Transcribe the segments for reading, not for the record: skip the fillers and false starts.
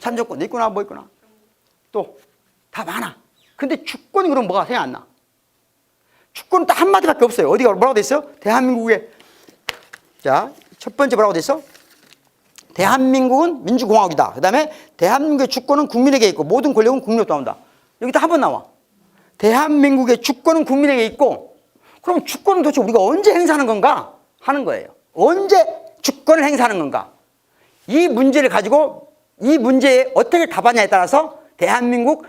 산정권도 있구나, 뭐 있구나. 또 다 많아. 근데 주권이 그럼 뭐가 생각 안 나? 주권은 딱 한마디밖에 없어요. 어디가 뭐라고 돼 있어요? 대한민국의, 자, 첫 번째 뭐라고 돼 있어? 대한민국은 민주공화국이다. 그 다음에 대한민국의 주권은 국민에게 있고 모든 권력은 국민으로부터 나온다. 여기다 한 번 나와. 대한민국의 주권은 국민에게 있고, 그럼 주권은 도대체 우리가 언제 행사하는 건가 하는 거예요. 언제 주권을 행사하는 건가? 이 문제를 가지고 이 문제에 어떻게 답하냐에 따라서 대한민국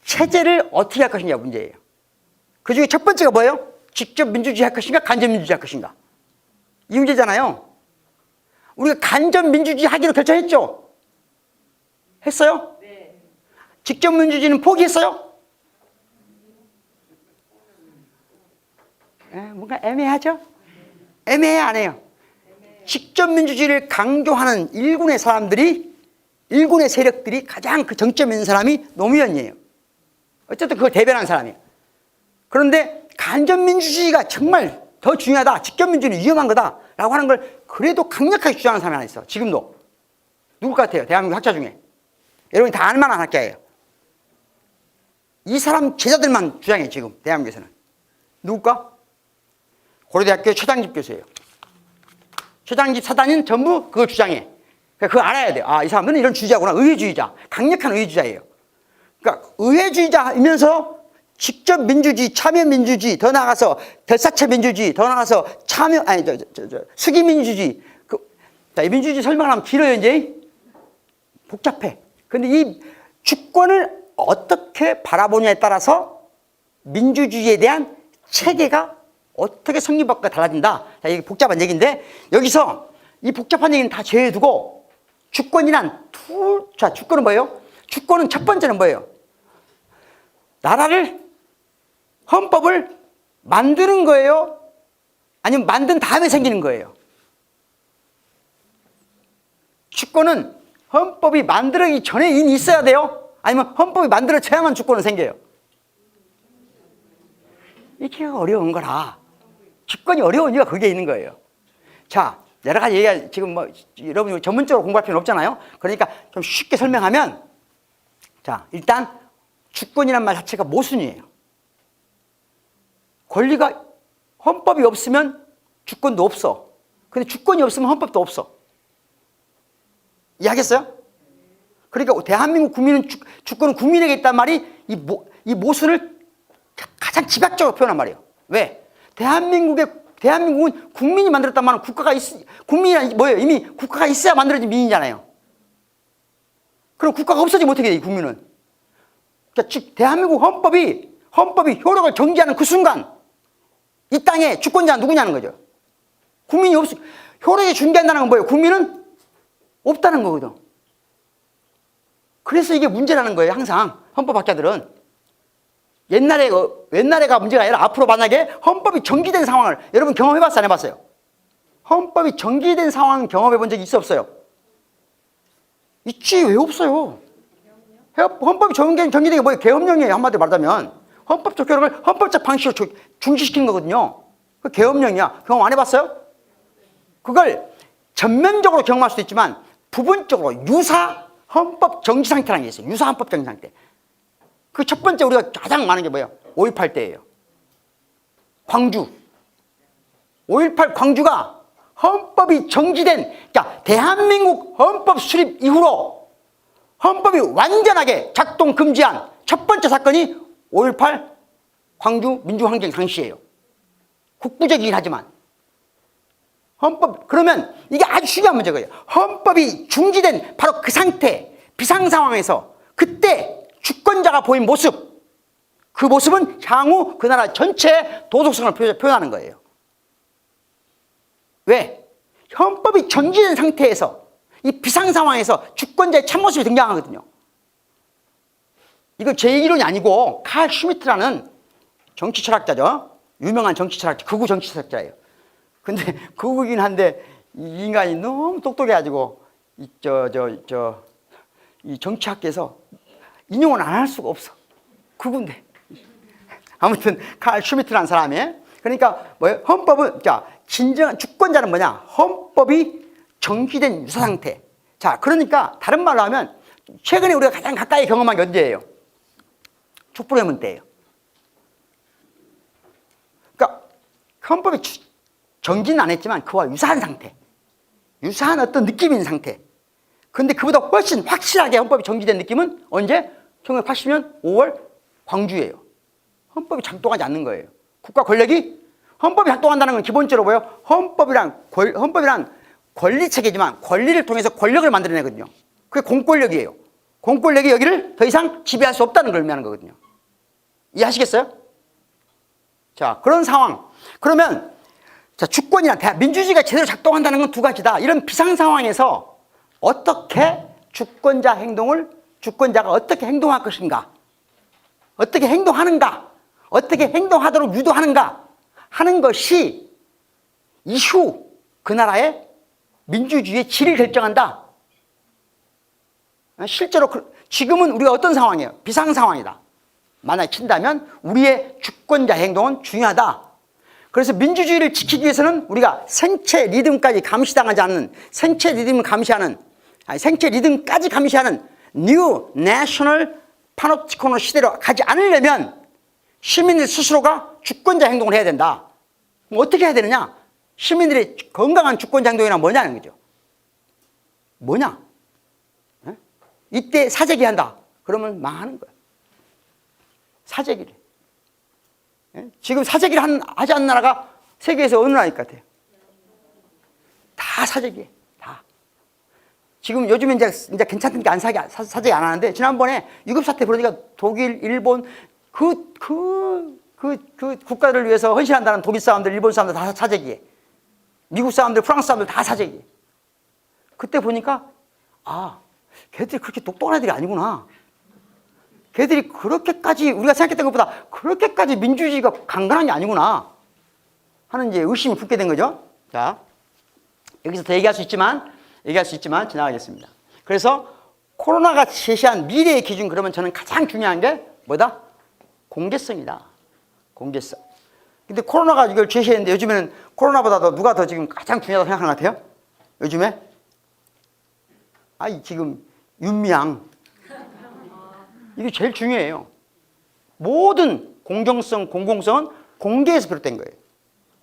체제를 어떻게 할 것이냐 문제예요. 그 중에 첫 번째가 뭐예요? 직접 민주주의 할 것인가 간접 민주주의 할 것인가, 이 문제잖아요. 우리가 간접 민주주의 하기로 결정했죠? 했어요? 네. 직접 민주주의는 포기했어요? 뭔가 애매하죠? 애매해 안 해요? 직접 민주주의를 강조하는 일군의 사람들이, 일군의 세력들이 가장 그 정점에 있는 사람이 노무현이에요. 어쨌든 그걸 대변하는 사람이에요. 그런데 간접 민주주의가 정말 더 중요하다, 직접 민주주의는 위험한 거다라고 하는 걸 그래도 강력하게 주장하는 사람이 하나 있어. 지금도. 누구 같아요? 대한민국 학자 중에. 여러분이 다 알만한 학자예요. 이 사람 제자들만 주장해 지금 대한민국에서는. 누굴까? 고려대학교 최장집 교수예요. 최장집 사단인 전부 그걸 주장해. 그거 알아야 돼요. 아, 이 사람들은 이런 주의자구나. 의회주의자. 강력한 의회주의자예요. 그러니까 의회주의자이면서 직접 민주주의, 참여 민주주의, 더 나아가서 결사체 민주주의, 더 나아가서 참여, 아니, 수기 민주주의. 자, 이 민주주의 설명하면 길어요, 이제. 복잡해. 근데 이 주권을 어떻게 바라보냐에 따라서 민주주의에 대한 체계가 어떻게 성립할까 달라진다. 자, 이게 복잡한 얘기인데, 여기서 이 복잡한 얘기는 다 제외두고 주권이란 자, 주권은 뭐예요? 주권은 첫 번째는 뭐예요? 나라를, 헌법을 만드는 거예요? 아니면 만든 다음에 생기는 거예요? 주권은 헌법이 만들어지기 전에 이미 있어야 돼요? 아니면 헌법이 만들어져야만 주권은 생겨요? 이게 어려운 거라. 주권이 어려운 이유가 그게 있는 거예요. 자, 여러 가지 얘기가 지금 뭐 여러분이 전문적으로 공부할 필요는 없잖아요. 그러니까 좀 쉽게 설명하면, 자, 일단 주권이란 말 자체가 모순이에요. 권리가, 헌법이 없으면 주권도 없어. 근데 주권이 없으면 헌법도 없어. 이해하겠어요? 그러니까 대한민국 국민은 주권은 국민에게 있단 말이 이 모순을 가장 집약적으로 표현한 말이에요. 왜? 대한민국은 국민이 만들었단 말은 국민이 뭐예요? 이미 국가가 있어야 만들어진 민이잖아요. 그럼 국가가 없어지면 어떻게 돼, 이 국민은? 그러니까 즉, 대한민국 헌법이 효력을 정지하는 그 순간, 이 땅에 주권자는 누구냐는 거죠. 국민이 효력이 중지한다는 건 뭐예요? 국민은 없다는 거거든. 그래서 이게 문제라는 거예요, 항상. 헌법학자들은. 옛날에가 문제가 아니라 앞으로 만약에 헌법이 정지된 상황을 여러분 경험해봤어요, 안 해봤어요? 헌법이 정지된 상황 경험해본 적이 있어, 없어요? 있지, 왜 없어요? 헌법이 정지된 게 뭐예요? 계엄령이에요, 한마디로 말하자면. 헌법적 효력을 헌법적 방식으로 중지시키는 거거든요. 그 계엄령이야. 경험 안 해봤어요? 그걸 전면적으로 경험할 수도 있지만 부분적으로 유사 헌법 정지 상태라는 게 있어요. 유사 헌법 정지 상태. 그 첫 번째 우리가 가장 많은 게 뭐예요? 5.18 때예요. 광주. 5.18 광주가 헌법이 정지된, 그러니까 대한민국 헌법 수립 이후로 헌법이 완전하게 작동 금지한 첫 번째 사건이 5.18 광주 민주항쟁 당시예요. 국부적이긴 하지만. 그러면 이게 아주 중요한 문제예요. 헌법이 중지된 바로 그 상태, 비상 상황에서 그때 주권자가 보인 모습, 그 모습은 향후 그 나라 전체의 도덕성을 표현하는 거예요. 왜? 헌법이 정지된 상태에서 이 비상 상황에서 주권자의 참모습이 등장하거든요. 이거 제 이론이 아니고 칼 슈미트라는 정치 철학자죠. 유명한 정치 철학자, 극우 정치 철학자예요. 근데 극우긴 한데 이 인간이 너무 똑똑해가지고 이 정치학계에서 인용은 안 할 수가 없어. 그건데. 아무튼 칼 슈미트라는 사람이, 그러니까 뭐예요? 헌법은, 자, 진정한 주권자는 뭐냐? 헌법이 정지된 유사 상태. 자, 그러니까 다른 말로 하면 최근에 우리가 가장 가까이 경험한 게 언제예요? 촛불혁명 때예요. 그러니까 헌법이 정지는 안 했지만 그와 유사한 상태, 유사한 어떤 느낌이 있는 상태. 근데 그보다 훨씬 확실하게 헌법이 정지된 느낌은 언제? 1980년 5월 광주예요. 헌법이 작동하지 않는 거예요. 국가 권력이 헌법이 작동한다는 건 기본적으로 뭐예요? 헌법이란 권리체계지만 권리를 통해서 권력을 만들어내거든요. 그게 공권력이에요. 공권력이 여기를 더 이상 지배할 수 없다는 걸 의미하는 거거든요. 이해하시겠어요? 자, 그런 상황. 그러면 자, 주권이나 민주주의가 제대로 작동한다는 건 두 가지다. 이런 비상 상황에서 어떻게 주권자가 어떻게 행동할 것인가, 어떻게 행동하는가, 어떻게 행동하도록 유도하는가 하는 것이 이후 그 나라의 민주주의의 질을 결정한다. 실제로 지금은 우리가 어떤 상황이에요? 비상 상황이다. 만약에 친다면 우리의 주권자 행동은 중요하다. 그래서 민주주의를 지키기 위해서는 우리가 생체 리듬까지 감시당하지 않는, 생체 리듬까지 감시하는 뉴 내셔널 파노티코노 시대로 가지 않으려면 시민들 스스로가 주권자 행동을 해야 된다. 그럼 어떻게 해야 되느냐? 시민들의 건강한 주권자 행동이란 뭐냐는 거죠. 뭐냐? 이때 사재기 한다. 그러면 망하는 거야. 사재기를. 지금 사재기를 하지 않는 나라가 세계에서 어느 나라일 것 같아요? 다 사재기해. 다. 지금 요즘에 이제 괜찮은 게 사재기 안 하는데, 지난번에 유급 사태 벌어지니까 독일, 일본, 그 국가를 위해서 헌신한다는 독일 사람들, 일본 사람들 다 사재기해. 미국 사람들, 프랑스 사람들 다 사재기해. 그때 보니까, 아, 걔들이 그렇게 똑똑한 애들이 아니구나. 걔들이 그렇게까지 우리가 생각했던 것보다 그렇게까지 민주주의가 강건한 게 아니구나 하는 이제 의심이 붙게 된 거죠. 자, 여기서 더 얘기할 수 있지만 지나가겠습니다. 그래서 코로나가 제시한 미래의 기준, 그러면 저는 가장 중요한 게 뭐다? 공개성이다. 공개성. 근데 코로나가 이걸 제시했는데 요즘에는 코로나보다 누가 더 지금 가장 중요하다고 생각하는 것 같아요? 요즘에? 지금 윤미향. 이게 제일 중요해요. 모든 공정성, 공공성은 공개에서 비롯된 거예요.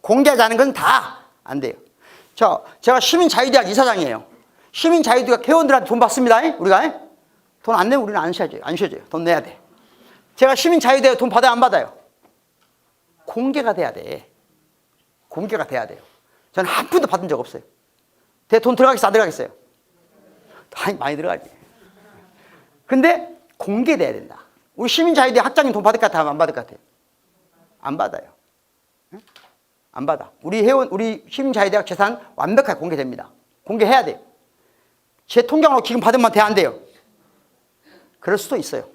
공개하지 않은 건 다 안 돼요. 자, 제가 시민자유대학 이사장이에요. 시민자유대학 회원들한테 돈 받습니다. 우리가 돈 안 내면 우리는 안 쉬어져요. 돈 내야 돼. 제가 시민자유대학 돈 받아요, 안 받아요? 공개가 돼야 돼. 공개가 돼야 돼요. 저는 한 푼도 받은 적 없어요. 내 돈 들어가겠어, 안 들어가겠어요? 많이 들어가지. 근데 공개돼야 된다. 우리 시민자유대학 학장님 돈 받을 것 같아요? 안 받을 것 같아요? 안 받아요. 안 받아. 우리 시민자유대학 재산 완벽하게 공개됩니다. 공개해야 돼요. 제 통장으로 기금 받으면 돼, 안 돼요? 그럴 수도 있어요.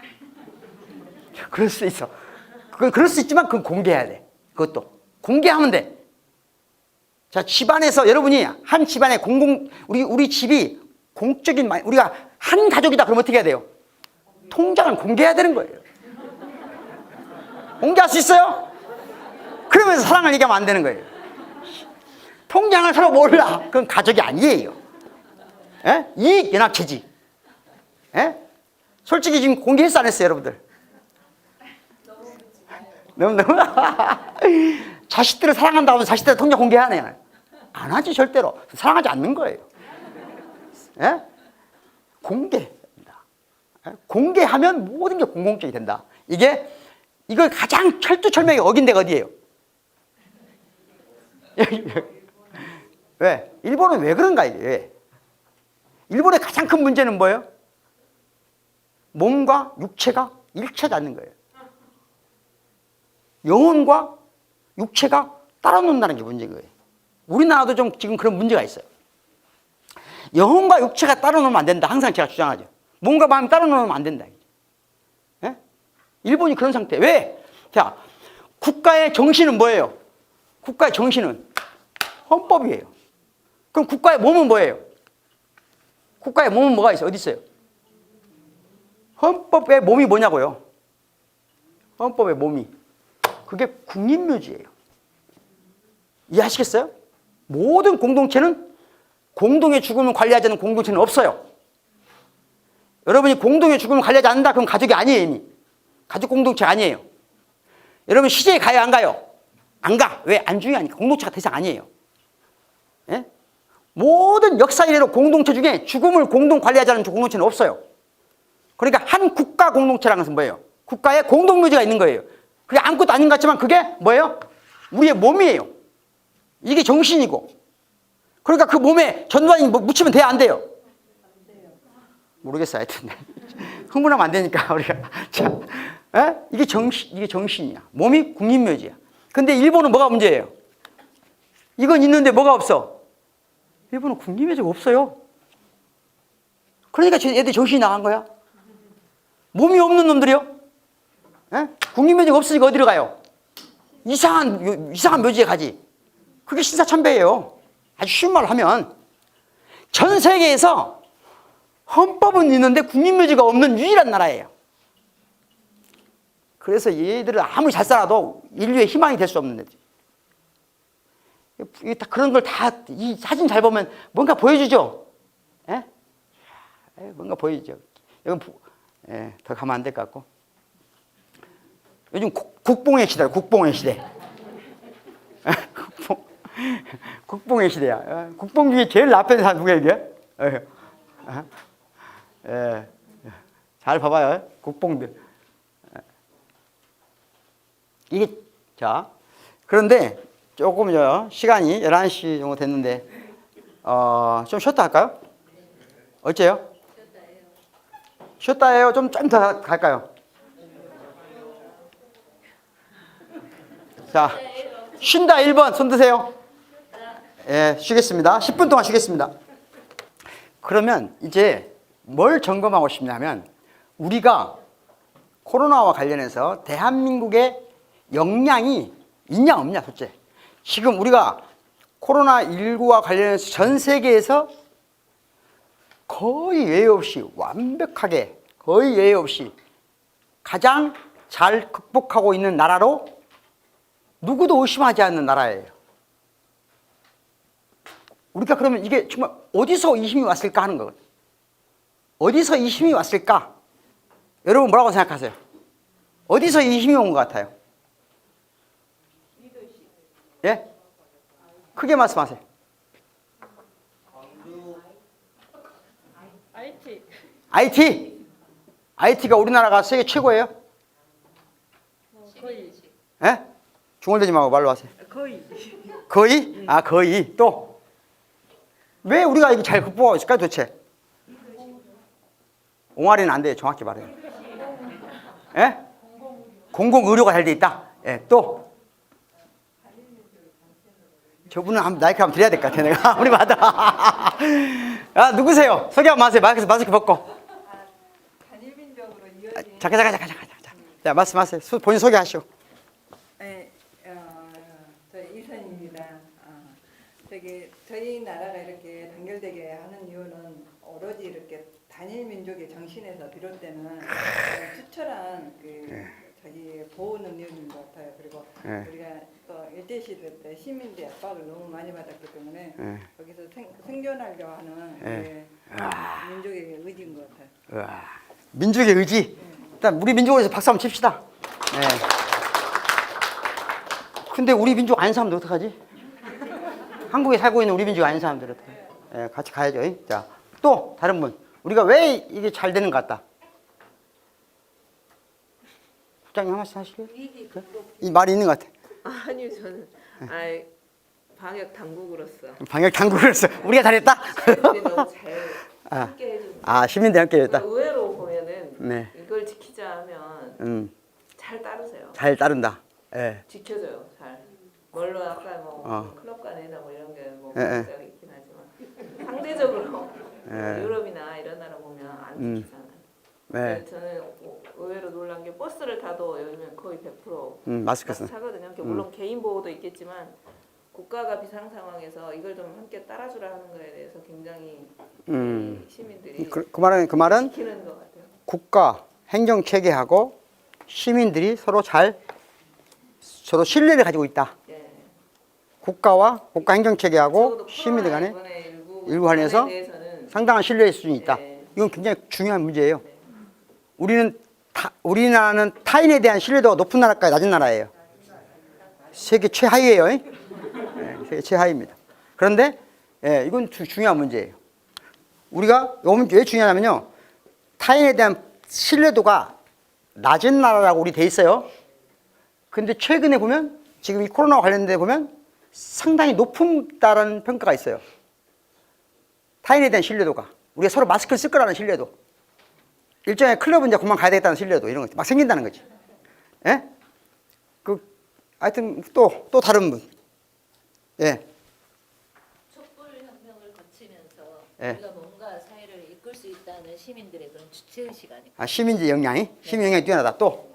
그럴 수 있어. 그럴 수 있지만 그건 공개해야 돼. 그것도. 공개하면 돼. 자, 집안에서 여러분이 한 집안에 우리 집이 공적인, 우리가 한 가족이다. 그럼 어떻게 해야 돼요? 통장을 공개해야 되는 거예요. 공개할 수 있어요? 그러면서 사랑을 얘기하면 안 되는 거예요. 통장을 서로 몰라. 그건 가족이 아니에요. 이익연합체지. 솔직히 지금 공개했어, 안 했어요, 여러분들? 너무. 자식들을 사랑한다고 하면 자식들 통장 공개하네. 안 하지, 절대로. 사랑하지 않는 거예요. 공개합니다. 공개하면 모든 게 공공적이 된다. 이걸 가장 철두철미하게 어긴 데가 어디예요? 왜? 일본은 왜 그런가? 왜? 일본의 가장 큰 문제는 뭐예요? 몸과 육체가 일치하지 않는 거예요. 영혼과 육체가 따라 논다는 게 문제인 거예요. 우리나라도 좀 지금 그런 문제가 있어요. 영혼과 육체가 따라 놓으면 안 된다. 항상 제가 주장하죠. 몸과 마음이 따라 놓으면 안 된다. 일본이 그런 상태. 왜? 자, 국가의 정신은 뭐예요? 국가의 정신은 헌법이에요. 그럼 국가의 몸은 뭐예요? 국가의 몸은 뭐가 있어요? 어디 있어요? 헌법의 몸이 뭐냐고요? 헌법의 몸이. 그게 국립묘지예요. 이해하시겠어요? 모든 공동체는 공동의 죽음을 관리하지 않는 공동체는 없어요. 여러분이 공동의 죽음을 관리하지 않는다 그럼 가족이 아니에요. 이미 가족 공동체 아니에요. 여러분 시제에 가요 안 가요? 안 가. 왜? 안 중요하니까. 공동체가 더 이상 아니에요. 예? 모든 역사 이래로 공동체 중에 죽음을 공동 관리하지 않는 공동체는 없어요. 그러니까 한 국가 공동체라는 것은 뭐예요? 국가에 공동묘지가 있는 거예요. 그게 아무것도 아닌 것 같지만 그게 뭐예요? 우리의 몸이에요. 이게 정신이고. 그러니까 그 몸에 전두환이 묻히면 돼요 안 돼요? 모르겠어요. 하여튼 흥분하면 안 되니까 우리가. 자, 에? 이게 정신이야. 몸이 국민묘지야. 근데 일본은 뭐가 문제예요? 이건 있는데 뭐가 없어? 일본은 국민묘지가 없어요. 그러니까 애들 정신이 나간 거야. 몸이 없는 놈들이요. 에? 국민묘지가 없으니까 어디로 가요? 이상한 묘지에 가지. 그게 신사참배예요. 아주 쉬운 말로 하면 전 세계에서 헌법은 있는데 국민묘지가 없는 유일한 나라예요. 그래서 얘들은 아무리 잘 살아도 인류의 희망이 될 수 없는 애들. 그런 걸 다 이 사진 잘 보면 뭔가 보여주죠. 예? 뭔가 보여주죠. 이건 더 가면 안 될 것 같고. 요즘 국뽕의 시대야. 국뽕의 시대. 국뽕의 시대야. 국뽕 중에 제일 앞에 사람 누구야 이게? 잘 봐봐요. 국뽕들. 이게 자 그런데 조금요 시간이 11시 정도 됐는데 좀 쉬었다 할까요? 어째요? 쉬었다 해요. 좀 더 갈까요? 자 쉰다 1번 손 드세요. 예, 쉬겠습니다. 10분 동안 쉬겠습니다. 그러면 이제 뭘 점검하고 싶냐면 우리가 코로나와 관련해서 대한민국의 역량이 있냐 없냐 솔직히. 지금 우리가 코로나19와 관련해서 전 세계에서 거의 예외 없이 완벽하게 거의 예외 없이 가장 잘 극복하고 있는 나라로 누구도 의심하지 않는 나라예요. 우리가 그러면 이게 정말 어디서 이 힘이 왔을까 하는 거거든요. 어디서 이 힘이 왔을까? 여러분 뭐라고 생각하세요? 어디서 이 힘이 온 것 같아요? 예? 크게 말씀하세요. IT? IT가 우리나라가 세계 최고예요? 거의. 예? 중얼대지 말고 말로 하세요. 거의. 거의? 아 거의. 또? 왜 우리가 이게 잘 극복하고 있을까요 도대체? 옹알이는 안 돼요. 정확히 말해요. 예? 공공의료가 잘 돼 있다. 예, 또? 저분은 마이크 한번 드려야 될 것 같아 내가 우리 마다. 아 누구세요? 소개 한번 하세요. 마스크 벗고. 단일민족으로 이어진. 잠깐. 자 말씀하세요. 본인 소개하시오. 네, 저희 이선입니다. 저희 나라가 이렇게 단결되게 하는 이유는 오로지 이렇게 단일민족의 정신에서 비롯되는 투철한 저희 보호 능력인 것 같아요. 그리고 우리가 또 일제시대 때 시민들의 압박을 너무 많이 받았기 때문에 거기서 생존하려 하는 민족의 의지인 것 같아요. 민족의 의지. 일단 우리 민족을 위해서 박수 한번 칩시다. 네. 근데 우리 민족 아닌 사람들 어떡하지? 한국에 살고 있는 우리 민족 아닌 사람들 어떡해? 네, 같이 가야죠. 자, 또 다른 분. 우리가 왜 이게 잘 되는 것 같다? 부장님 한 말씀 하실래요? 이 말이 있는 것 같아. 아니요, 저는 방역 당국으로서 방역 당국으로서 우리가 잘했다. 시민들이 너무 잘 함께 해줍니다. 시민들 함께 했다. 의외로 보면은 네. 이걸 지키자 하면 잘 따르세요. 잘 따른다. 예. 지켜줘요, 잘. 물론 아까 클럽 간에나 이런 게뭐 예, 예. 문제가 있긴 하지만 상대적으로 예. 유럽이나 이런 나라 보면 안 지키잖아요. 네. 저는 의외로 놀란 게 버스를 타도 요즘엔 거의 100% 마스크 쓰는. 차거든요. 물론 개인 보호도 있겠지만 국가가 비상 상황에서 이걸 좀 함께 따라주라 하는 거에 대해서 굉장히 시민들이 그 말은 지키는 것 같아요. 국가 행정 체계하고 시민들이 서로 신뢰를 가지고 있다. 예. 국가와 국가 행정 체계하고 적어도 시민들 간에 이번에 일부 관해서 대해서는 상당한 신뢰의 수준이 있다. 예, 이건 굉장히 중요한 문제예요. 우리나라는 타인에 대한 신뢰도가 높은 나라까지 낮은 나라예요. 세계 최하위예요. 네, 세계 최하위입니다. 그런데 이건 중요한 문제예요. 우리가 왜 중요하냐면요, 타인에 대한 신뢰도가 낮은 나라라고 우리 돼 있어요. 근데 최근에 보면 지금 이 코로나와 관련돼 보면 상당히 높다라는 평가가 있어요. 타인에 대한 신뢰도가, 우리가 서로 마스크를 쓸 거라는 신뢰도, 일종의 클럽은 이제 그만 가야 되겠다는 신뢰도, 이런 거 막 생긴다는 거지. 예? 하여튼 또 다른 분. 예. 촛불 혁명을 거치면서 예. 우리가 뭔가 사회를 이끌 수 있다는 시민들의 그런 주체의식 아닐까? 아, 시민지 영향이? 시민 영향이 뛰어나다. 또.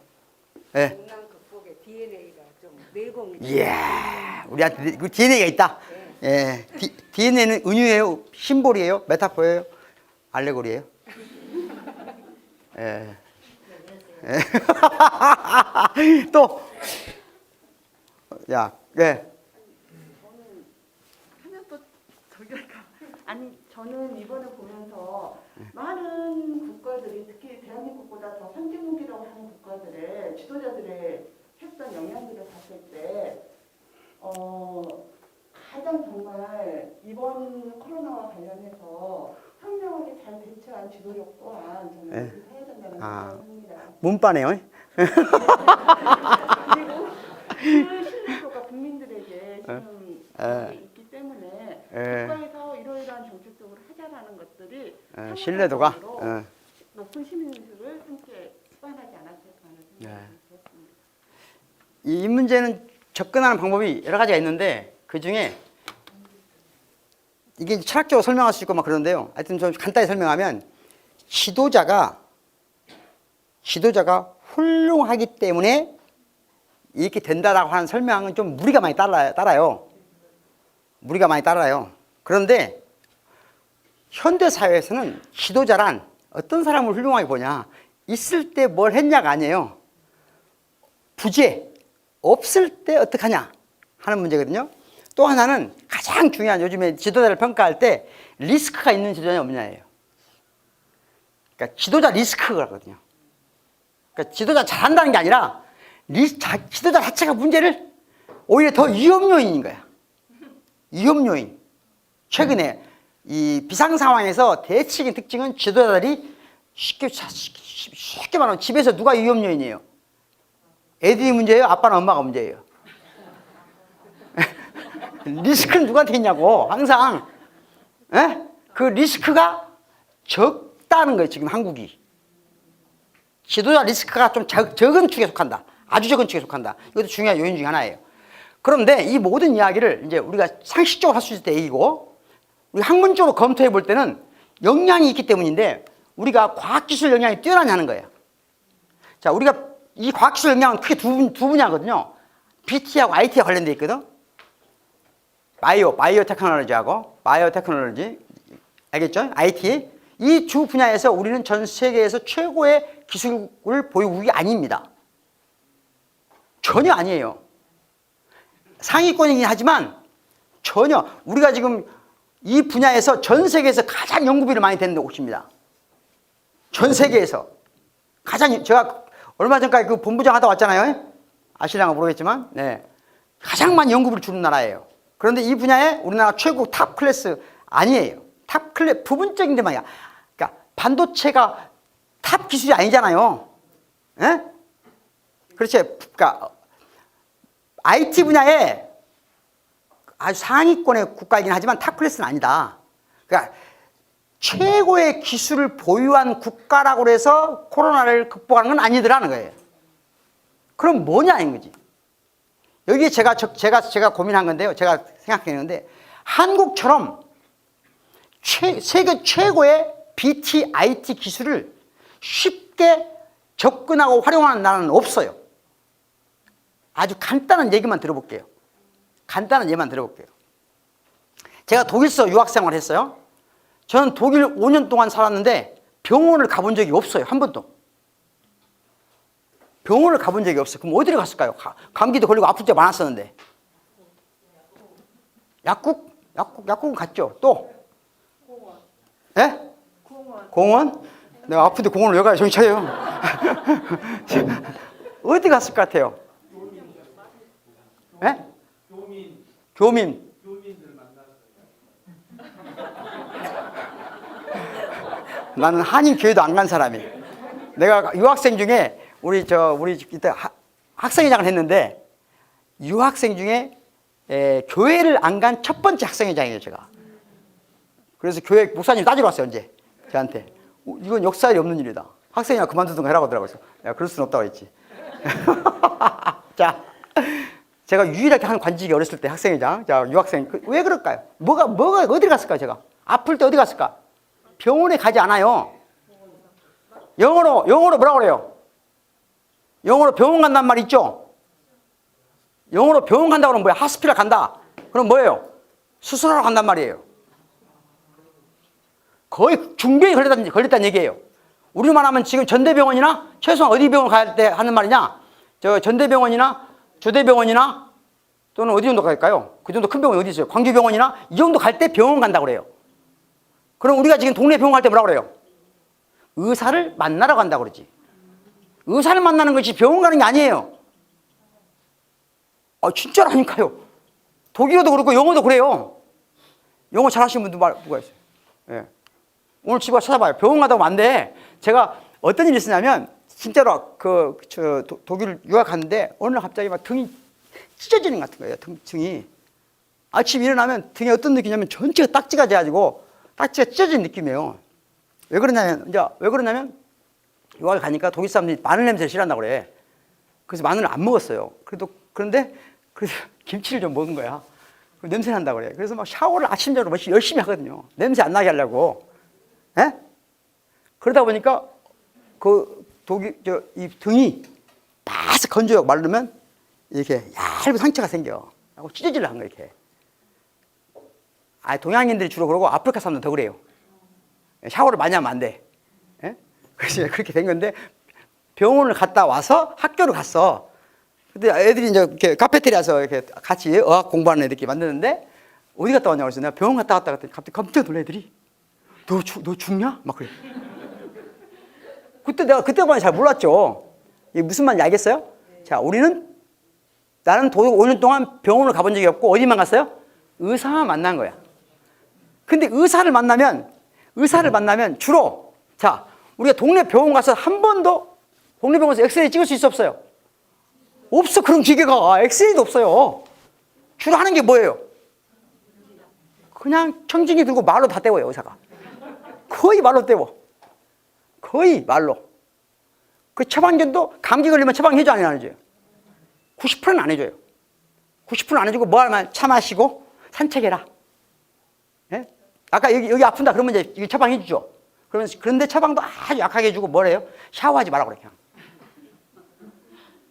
예. 동남 극복의 DNA가 좀 내공. 이야, 우리한테 그 DNA가 있다. 예. DNA는 은유예요? 심볼이에요? 메타포예요? 알레고리예요? 예. 예. 또. 야, 예. 하면 또 저기 아니 저는 이번에 보면서 많은 국가들이 특히 대한민국보다 더 선진국이라고 하는 국가들의 지도자들의 했던 영향들을 봤을 때 가장 정말 이번 코로나와 관련해서 현명하게 잘 대처한 지도력 또한 저는 네. 해야 된다는 아. 생각을 합니다. 문빠네요. 그리고 그 신뢰도가 국민들에게 지금 있기 때문에 국가에서 이러이러한 정책적으로 하자라는 것들이 신뢰도가 상호작용으로 높은 시민의식을 함께 수반하지 않았을까 하는 생각이 들었습니다. 이 문제는 접근하는 방법이 여러 가지가 있는데 그 중에 이게 철학적으로 설명할 수 있고 막 그러는데요. 하여튼 좀 간단히 설명하면 지도자가 훌륭하기 때문에 이렇게 된다라고 하는 설명은 좀 무리가 많이 따라요. 무리가 많이 따라요. 그런데 현대 사회에서는 지도자란 어떤 사람을 훌륭하게 보냐, 있을 때 뭘 했냐가 아니에요. 부재, 없을 때 어떡하냐 하는 문제거든요. 또 하나는 가장 중요한, 요즘에 지도자를 평가할 때 리스크가 있는 지도자냐 없느냐예요. 그러니까 지도자 리스크거든요. 그러니까 지도자 잘한다는 게 아니라 지도자 자체가 문제를 오히려 더 위험 요인인 거야. 위험 요인. 최근에 이 비상 상황에서 대책의 특징은 지도자들이 쉽게 말하면 집에서 누가 위험 요인이에요? 애들이 문제예요? 아빠나 엄마가 문제예요? 리스크는 누구한테 있냐고. 항상 그 리스크가 적다는 거예요. 지금 한국이 지도자 리스크가 좀 적은 축에 속한다. 아주 적은 축에 속한다. 이것도 중요한 요인 중에 하나예요. 그런데 이 모든 이야기를 이제 우리가 상식적으로 할 수 있을 때 얘기고, 우리 학문적으로 검토해 볼 때는 역량이 있기 때문인데, 우리가 과학기술 역량이 뛰어나냐는 거예요. 자, 우리가 이 과학기술 역량은 크게 두 분야거든요. BT하고 IT가 관련돼 있거든. 바이오 테크놀로지하고 바이오테크놀로지, 알겠죠? IT. 이 두 분야에서 우리는 전 세계에서 최고의 기술을 보유국이 아닙니다. 전혀 아니에요. 상위권이긴 하지만 전혀. 우리가 지금 이 분야에서 전 세계에서 가장 연구비를 많이 드는 곳입니다. 전 세계에서 가장, 제가 얼마 전까지 그 본부장 하다 왔잖아요. 아시려나 모르겠지만, 네, 가장 많이 연구비를 주는 나라예요. 그런데 이 분야에 우리나라 최고 탑 클래스 아니에요. 탑 클래스 부분적인 데만이야. 그러니까 반도체가 탑 기술이 아니잖아요. 예? 그렇지. 그러니까 IT 분야에 아주 상위권의 국가이긴 하지만 탑 클래스는 아니다. 그러니까 최고의 기술을 보유한 국가라고 해서 코로나를 극복하는 건 아니더라는 거예요. 그럼 뭐냐는 거지. 여기에 제가 고민한 건데요. 제가 생각했는데, 한국처럼 세계 최고의 BT, IT 기술을 쉽게 접근하고 활용하는 나라는 없어요. 아주 간단한 얘기만 들어볼게요. 간단한 예만 들어볼게요. 제가 독일서 유학생활을 했어요. 저는 독일 5년 동안 살았는데 병원을 가본 적이 없어요. 한 번도. 병원을 가본 적이 없어요. 그럼 어디를 갔을까요? 감기도 걸리고 아플 때 많았었는데. 약국은 갔죠. 또? 공원. 예? 공원? 내가 아픈데 공원을 왜 가요? 정신 차려요. 어디 갔을 것 같아요? 예? 교민. 나는 한인 교회도 안 간 사람이에요. 내가 유학생 중에 우리 이때 학생회장을 했는데 유학생 중에 교회를 안 간 첫 번째 학생회장이에요, 제가. 그래서 교회 목사님 따지러 왔어요, 언제 저한테. 이건 역사에 없는 일이다. 학생이나 그만두든가 해라고 하더라고요. 내가 그럴 수는 없다고 했지. 자, 제가 유일하게 한 관직이 어렸을 때 학생회장. 자, 유학생. 왜 그럴까요? 뭐가 어디 갔을까요, 제가? 아플 때 어디 갔을까? 병원에 가지 않아요. 영어로 뭐라고 그래요? 영어로 병원 간다는 말 있죠? 영어로 병원 간다고 그러면 뭐야? 하스피tal 간다. 그럼 뭐예요? 수술하러 간단 말이에요. 거의 중병이 걸렸다는 얘기예요. 우리만 하면 지금 전대병원이나 최소한 어디 병원 갈 때 하는 말이냐? 저 전대병원이나 조대병원이나 또는 어디 정도 갈까요? 그 정도 큰 병원이 어디 있어요? 광주병원이나 이 정도 갈 때 병원 간다고 그래요. 그럼 우리가 지금 동네 병원 갈 때 뭐라고 그래요? 의사를 만나러 간다고 그러지. 의사를 만나는 것이 병원 가는 게 아니에요. 진짜라니까요. 독일어도 그렇고 영어도 그래요. 영어 잘하시는 분도 누가 있어요. 예. 오늘 집에 가서 찾아봐요. 병원 가다 보면 안 돼. 제가 어떤 일이 있었냐면 진짜로 독일 유학 갔는데 어느 날 갑자기 막 등이 찢어지는 것 같은 거예요. 등이. 아침 일어나면 등에 어떤 느낌이냐면 전체가 딱지가 돼가지고 딱지가 찢어진 느낌이에요. 왜 그러냐면 유학을 가니까 독일 사람들이 마늘 냄새를 싫어한다고 그래. 그래서 마늘을 안 먹었어요. 그런데 김치를 좀 먹은 거야. 냄새 난다고 그래. 그래서 막 샤워를 아침 저녁으로 열심히 하거든요. 냄새 안 나게 하려고. 예? 그러다 보니까 이 등이 바싹 건조하고 마르면 이렇게 얇은 상처가 생겨. 하고 찢어지려 한 거야, 이렇게. 동양인들이 주로 그러고 아프리카 사람들은 더 그래요. 샤워를 많이 하면 안 돼. 예? 그래서 그렇게 된 건데 병원을 갔다 와서 학교를 갔어. 근데 애들이 이제 이렇게 카페테리아에서 이렇게 같이 어학 공부하는 애들끼리 만드는데 어디 갔다 왔냐고 그래서 내가 병원 갔다 왔다 갔더니 갑자기 깜짝 놀라 애들이 너 죽냐? 막 그래. 그때만 잘 몰랐죠. 이게 무슨 말인지 알겠어요? 자, 나는 도덕 5년 동안 병원을 가본 적이 없고 어디만 갔어요? 의사만 만난 거야. 근데 의사를 만나면 주로 자, 우리가 동네 병원 가서 한 번도 동네 병원에서 엑스레이 찍을 수 있어 없어요? 없어. 그런 기계가 엑스레이도 없어요. 주로 하는 게 뭐예요? 그냥 청진기 들고 말로 다 때워요, 의사가. 거의 말로 때워. 거의 말로. 그 처방전도 감기 걸리면 처방 해줘 안 해줘요? 90%는 안 해줘요. 90%는 안 해주고 뭐 하면 차 마시고 산책해라. 예? 아까 여기 아픈다 그러면 이제 처방 해주죠. 그런데 처방도 아주 약하게 해주고 뭐래요? 샤워하지 말라고 그래 그냥.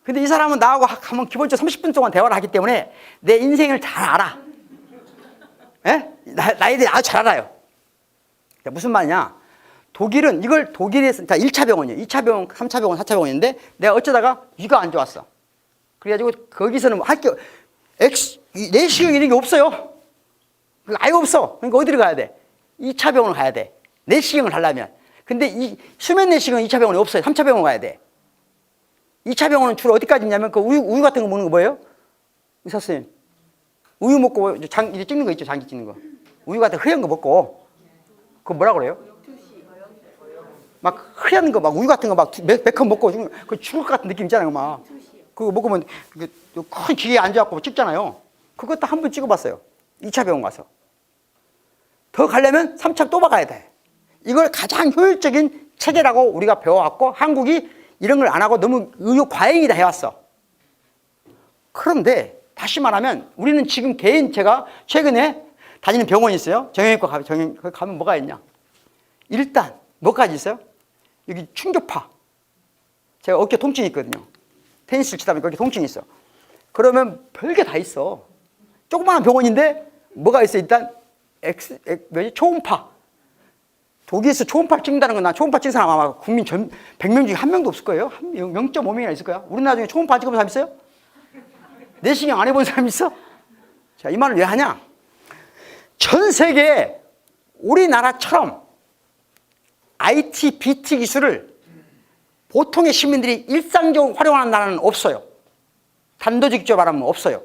근데 이 사람은 나하고 한번 기본적으로 30분 동안 대화를 하기 때문에 내 인생을 잘 알아. 예? 나에 대해 아주 잘 알아요. 무슨 말이냐? 독일에서 1차 병원이에요. 2차 병원, 3차 병원, 4차 병원인데 내가 어쩌다가 위가 안 좋았어. 그래가지고 거기서는 내시경 이런 게 없어요. 아예 없어. 그러니까 어디를 가야 돼? 2차 병원을 가야 돼. 내시경을 하려면. 근데 이 수면 내시경은 2차 병원에 없어요. 3차 병원 가야 돼. 2차 병원은 주로 어디까지 있냐면 그 우유 같은 거 먹는 거 뭐예요? 의사 선생님. 우유 먹고 이제 찍는 거 있죠. 장기 찍는 거. 우유 같은 흐연 거 먹고 그거 뭐라 그래요? 막 흐연 거 막 우유 같은 거 막 몇 컵 먹고 그 죽을 것 같은 느낌 있잖아요. 막 그거 먹으면 큰 기계에 앉아갖고 찍잖아요. 그것도 한 번 찍어봤어요. 2차 병원 가서. 더 가려면 3차 또 박아야 돼. 이걸 가장 효율적인 체계라고 우리가 배워왔고 한국이 이런 걸 안 하고 너무 의료 과잉이다 해왔어. 그런데 다시 말하면 우리는 지금 제가 최근에 다니는 병원이 있어요. 정형외과 거기 가면 뭐가 있냐? 일단 뭐까지 있어요? 여기 충격파. 제가 어깨 통증이 있거든요. 테니스를 치다 보니까 어깨 통증이 있어. 그러면 별게 다 있어. 조그마한 병원인데 뭐가 있어? 일단 초음파. 독일에서 초음파를 찍는다는 건 난 초음파 찍은 사람 아마 국민 100명 중에 한 명도 없을 거예요. 0.5명이나 있을 거야. 우리나라 중에 초음파 찍은 사람 있어요? 내시경 안 해본 사람 있어? 자, 이 말을 왜 하냐? 전 세계에 우리나라처럼 IT, BT 기술을 보통의 시민들이 일상적으로 활용하는 나라는 없어요. 단도직입적으로 말하면 없어요.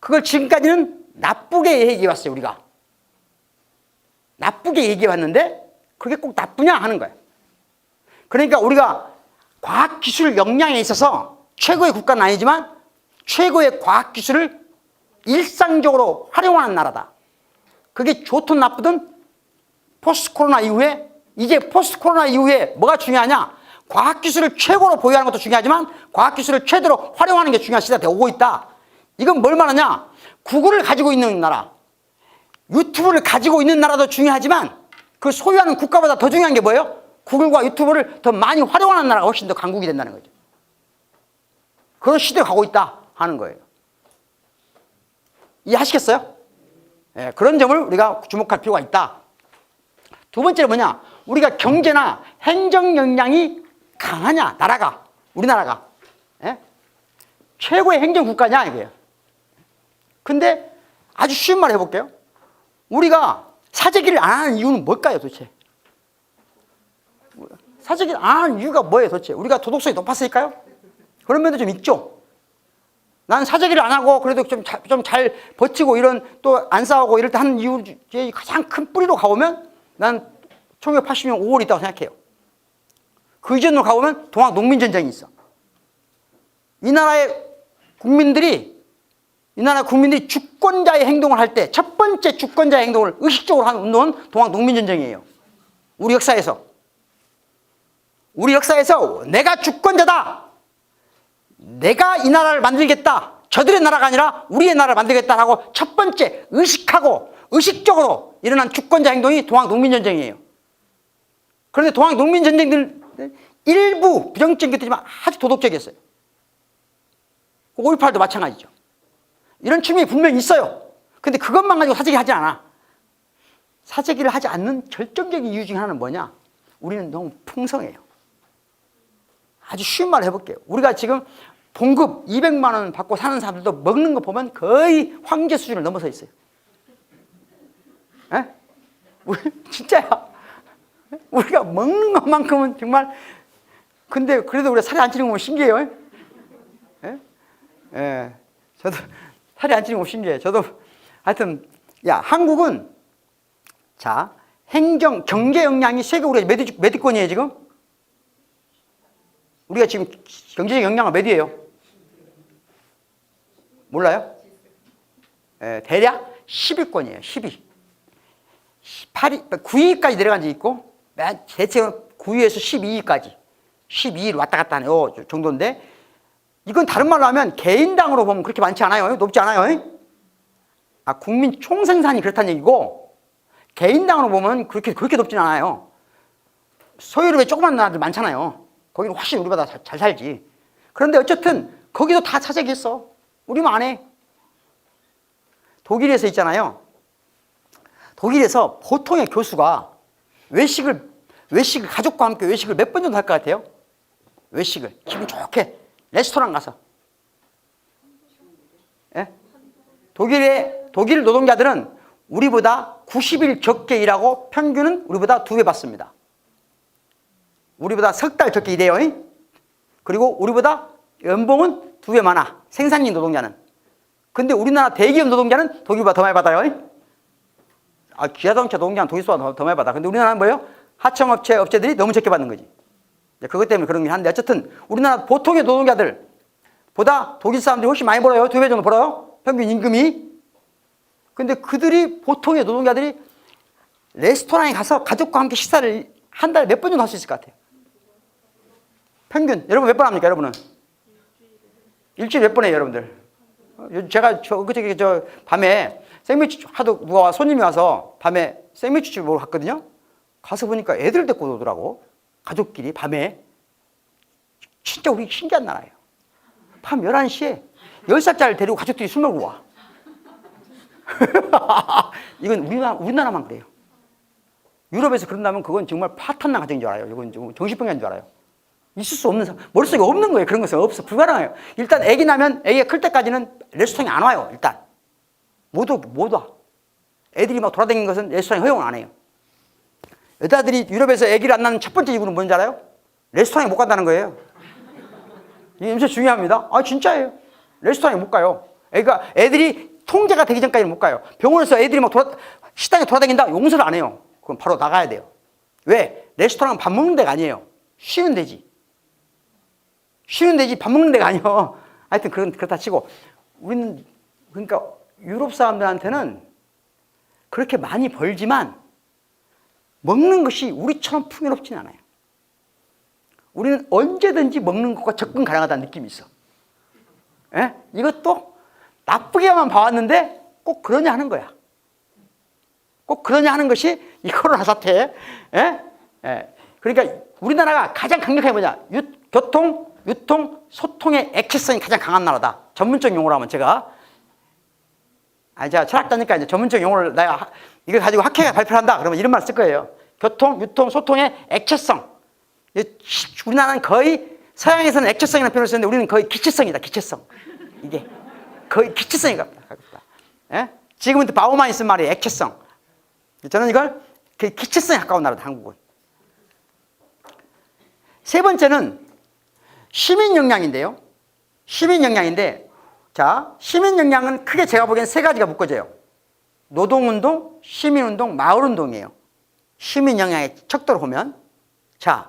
그걸 지금까지는 나쁘게 얘기해 왔어요, 우리가. 나쁘게 얘기해 왔는데 그게 꼭 나쁘냐 하는 거예요. 그러니까 우리가 과학기술 역량에 있어서 최고의 국가는 아니지만 최고의 과학기술을 일상적으로 활용하는 나라다. 그게 좋든 나쁘든 포스트 코로나 이후에, 이제 포스트 코로나 이후에 뭐가 중요하냐? 과학기술을 최고로 보유하는 것도 중요하지만 과학기술을 최대로 활용하는 게 중요한 시대가 오고 있다. 이건 뭘 말하냐? 구글을 가지고 있는 나라, 유튜브를 가지고 있는 나라도 중요하지만 그 소유하는 국가보다 더 중요한 게 뭐예요? 구글과 유튜브를 더 많이 활용하는 나라가 훨씬 더 강국이 된다는 거죠. 그런 시대가 가고 있다 하는 거예요. 이해하시겠어요? 네, 그런 점을 우리가 주목할 필요가 있다. 두 번째는 뭐냐? 우리가 경제나 행정 역량이 강하냐? 나라가, 우리나라가. 예? 최고의 행정국가냐 이거예요. 근데 아주 쉬운 말 해볼게요. 우리가 사재기를 안 하는 이유는 뭘까요 도대체? 사재기를 안 하는 이유가 뭐예요 도대체? 우리가 도덕성이 높았을까요? 그런 면도 좀 있죠. 난 사재기를 안 하고 그래도 좀 잘 버티고 이런 또 안 싸우고 이럴 때 하는 이유 중에 가장 큰 뿌리로 가보면 난 1980년 5월이 있다고 생각해요. 그 이전으로 가보면 동학 농민전쟁이 있어. 이 나라 국민들이 주권자의 행동을 할 때 첫 번째 주권자의 행동을 의식적으로 하는 운동은 동학 농민전쟁이에요. 우리 역사에서 내가 주권자다. 내가 이 나라를 만들겠다. 저들의 나라가 아니라 우리의 나라를 만들겠다라고 첫 번째 의식하고 의식적으로 일어난 주권자 행동이 동학 농민전쟁이에요. 그런데 동학 농민전쟁들 일부 부정적인 게 있지만 아주 도덕적이었어요. 5.18도 마찬가지죠. 이런 측면이 분명히 있어요. 근데 그것만 가지고 사재기 하지 않아. 사재기를 하지 않는 결정적인 이유 중에 하나는 뭐냐? 우리는 너무 풍성해요. 아주 쉬운 말을 해볼게요. 우리가 지금 봉급 200만 원 받고 사는 사람들도 먹는 거 보면 거의 황제 수준을 넘어서 있어요. 에? 진짜야. 우리가 먹는 것만큼은 정말. 근데 그래도 우리가 살이 안 찌는 거 보면 신기해요. 예? 예. 저도 살이 안 찌는 거 신기해요. 저도 하여튼 한국은 자 경제 역량이 세계 우리가 몇 위권이에요 지금? 우리가 지금 경제적 역량은 몇 위예요? 몰라요? 대략 10위권이에요. 10위. 9위까지 내려간 적이 있고 대체는 9위에서 12위까지 12위로 왔다 갔다 하는 요 정도인데 이건 다른 말로 하면 개인당으로 보면 그렇게 많지 않아요. 높지 않아요. 국민 총생산이 그렇다는 얘기고 개인당으로 보면 그렇게 높진 않아요. 서유럽에 조그만 나라들 많잖아요. 거기는 훨씬 우리보다 잘 살지. 그런데 어쨌든 거기도 다 사재기 했어. 우리만 안 해. 독일에서 있잖아요. 독일에서 보통의 교수가 외식을 가족과 함께 외식을 몇 번 정도 할 것 같아요? 외식을 기분 좋게 레스토랑 가서. 예? 독일 노동자들은 우리보다 90일 적게 일하고 평균은 우리보다 2배 받습니다. 우리보다 석 달 적게 일해요. 그리고 우리보다 연봉은 2배 많아. 생산직 노동자는. 근데 우리나라 대기업 노동자는 독일보다 더 많이 받아요. 기아자동차 노동자는 독일보다 더 많이 받아. 근데 우리나라는 뭐예요? 하청업체들이 너무 적게 받는 거지. 그것 때문에 그런 게 한데 어쨌든 우리나라 보통의 노동자들보다 독일 사람들이 훨씬 많이 벌어요. 2배 정도 벌어요. 평균 임금이. 근데 그들이 보통의 노동자들이 레스토랑에 가서 가족과 함께 식사를 한 달에 몇 번 정도 할 수 있을 것 같아요? 평균. 여러분 몇 번 합니까? 여러분은? 일주일에 몇 번 해요 여러분들? 제가 그저께 밤에 생맥주 하도 누가 손님이 와서 밤에 생맥주 먹으러 갔거든요. 가서 보니까 애들 데리고 오더라고. 가족끼리 밤에. 진짜 우리 신기한 나라예요. 밤 11시에 10살짜리를 데리고 가족들이 술 먹으러 와. 이건 우리나라만 그래요. 유럽에서 그런다면 그건 정말 파탄난 가정인 줄 알아요. 이건 정신병자인 줄 알아요. 있을 수 없는, 머릿속에 없는 거예요. 그런 것은 없어. 불가능해요. 일단 애기 나면 애기가 클 때까지는 레스토랑에 안 와요. 일단. 못 와. 애들이 막 돌아다니는 것은 레스토랑에 허용을 안 해요. 여자들이 유럽에서 아기를 안 낳는 첫 번째 이유는 뭔지 알아요? 레스토랑에 못 간다는 거예요. 이게 엄청 중요합니다. 아, 진짜예요. 레스토랑에 못 가요. 그러니까 애들이 통제가 되기 전까지는 못 가요. 병원에서 애들이 막 식당에 돌아다닌다? 용서를 안 해요. 그럼 바로 나가야 돼요. 왜? 레스토랑은 밥 먹는 데가 아니에요. 쉬는 데지. 쉬는 데지 밥 먹는 데가 아니에요. 하여튼 그렇다 치고 우리는 그러니까 유럽 사람들한테는 그렇게 많이 벌지만 먹는 것이 우리처럼 풍요롭진 않아요. 우리는 언제든지 먹는 것과 접근 가능하다는 느낌이 있어. 예? 이것도 나쁘게만 봐왔는데 꼭 그러냐 하는 거야. 꼭 그러냐 하는 것이 이 코로나 사태. 예? 예. 그러니까 우리나라가 가장 강력한 게 뭐냐? 교통, 유통, 소통의 액체성이 가장 강한 나라다. 전문적 용어로 하면 제가 철학자니까 이제 전문적 용어를 내가 이걸 가지고 학회가 발표를 한다. 그러면 이런 말 쓸 거예요. 교통, 유통, 소통의 액체성. 우리나라는 거의 서양에서는 액체성이라는 표현을 쓰는데 우리는 거의 기체성이다. 기체성. 이게 거의 기체성이 가깝다. 예? 지금은 또 바우만이 쓴 말이 액체성. 저는 이걸 기체성에 가까운 나라다. 한국은. 세 번째는 시민 역량인데요. 시민 역량인데 자, 시민 역량은 크게 제가 보기엔 세 가지가 묶어져요. 노동운동, 시민운동, 마을운동이에요. 시민 역량의 척도로 보면 자,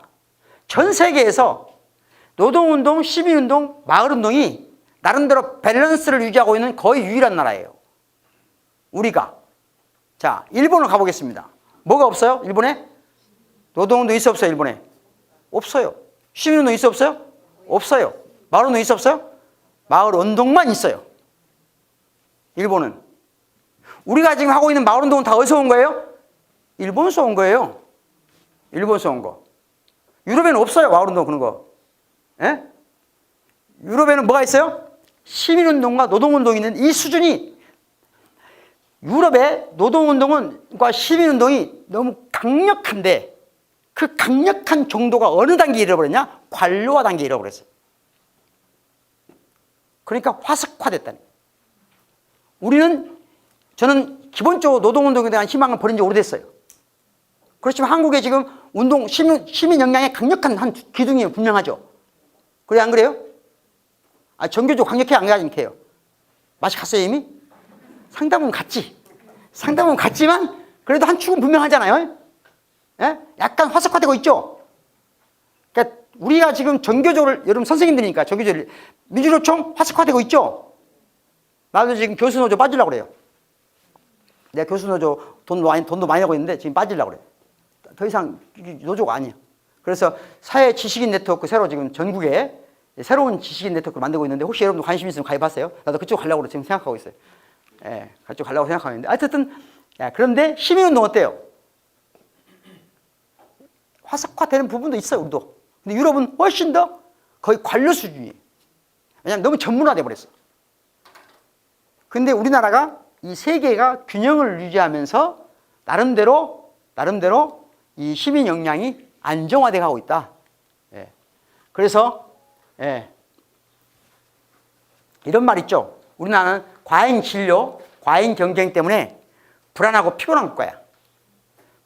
전 세계에서 노동운동, 시민운동, 마을운동이 나름대로 밸런스를 유지하고 있는 거의 유일한 나라예요. 우리가. 자, 일본을 가보겠습니다. 뭐가 없어요? 일본에? 노동운동 있어 없어요? 일본에? 없어요. 시민운동 있어 없어요? 없어요. 마을운동 있어 없어요? 마을운동만 있어요. 일본은. 우리가 지금 하고 있는 마을운동은 다 어디서 온 거예요? 일본에서 온 거예요. 일본에서 온 거. 유럽에는 없어요. 마을운동 그런 거. 예? 유럽에는 뭐가 있어요? 시민운동과 노동운동이 있는 이 수준이 유럽의 노동운동과 시민운동이 너무 강력한데 그 강력한 정도가 어느 단계에 이르러버렸냐? 관료화 단계에 이르러버렸어요. 그러니까 화석화됐다는 거예요. 저는 기본적으로 노동운동에 대한 희망을 버린 지 오래됐어요. 그렇지만 한국에 지금 운동, 시민 역량의 강력한 한 기둥이 분명하죠. 그래, 안 그래요? 아, 정교조 강력해, 안 강력해요? 맛이 갔어요, 이미? 상당은 갔지. 상당은 갔지만, 그래도 한 축은 분명하잖아요? 예? 약간 화석화되고 있죠? 그러니까 우리가 지금 정교조를, 여러분 선생님들이니까 정교조를, 민주노총 화석화되고 있죠? 나도 지금 교수노조 빠지려고 그래요. 내가 교수노조 돈도 많이 내고 있는데 지금 빠지려고 그래요. 더 이상 노조가 아니에요. 그래서 사회 지식인 네트워크 새로 지금 전국에 새로운 지식인 네트워크를 만들고 있는데 혹시 여러분도 관심 있으면 가입하세요. 나도 그쪽 가려고 지금 생각하고 있어요. 예, 그쪽 가려고 생각하고 있는데 하여튼 그런데 시민운동 어때요? 화석화되는 부분도 있어요, 우리도. 근데 유럽은 훨씬 더 거의 관료 수준이에요. 왜냐하면 너무 전문화돼 버렸어. 근데 우리나라가 이 세 개가 균형을 유지하면서 나름대로 이 시민 역량이 안정화돼 가고 있다. 예. 그래서 이런 말 있죠. 우리나라는 과잉 진료, 과잉 경쟁 때문에 불안하고 피곤한 국가야.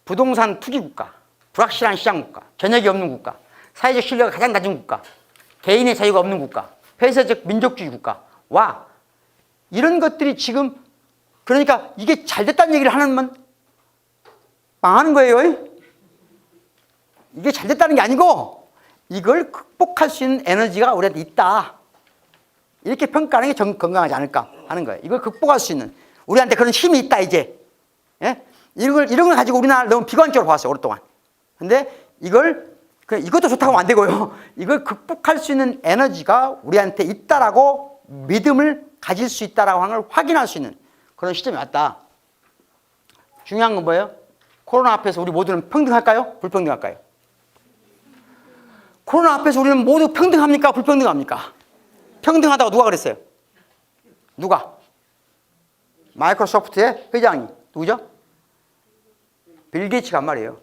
부동산 투기 국가, 불확실한 시장 국가, 견역이 없는 국가, 사회적 신뢰가 가장 낮은 국가, 개인의 자유가 없는 국가, 폐쇄적 민족주의 국가. 와, 이런 것들이 지금 그러니까 이게 잘 됐다는 얘기를 하면 망하는 거예요. 이게 잘 됐다는 게 아니고 이걸 극복할 수 있는 에너지가 우리한테 있다. 이렇게 평가하는 게 건강하지 않을까 하는 거예요. 이걸 극복할 수 있는 우리한테 그런 힘이 있다 이제. 예? 이런 걸 가지고 우리나라를 너무 비관적으로 봤어요 오랫동안. 근데 이것도 좋다고 하면 안 되고요. 이걸 극복할 수 있는 에너지가 우리한테 있다라고 믿음을 가질 수 있다라고 하는 걸 확인할 수 있는 그런 시점이 왔다. 중요한 건 뭐예요? 코로나 앞에서 우리 모두는 평등할까요? 불평등할까요? 코로나 앞에서 우리는 모두 평등합니까? 불평등합니까? 평등하다고 누가 그랬어요? 누가? 마이크로소프트의 회장이 누구죠? 빌 게이츠가 한 말이에요.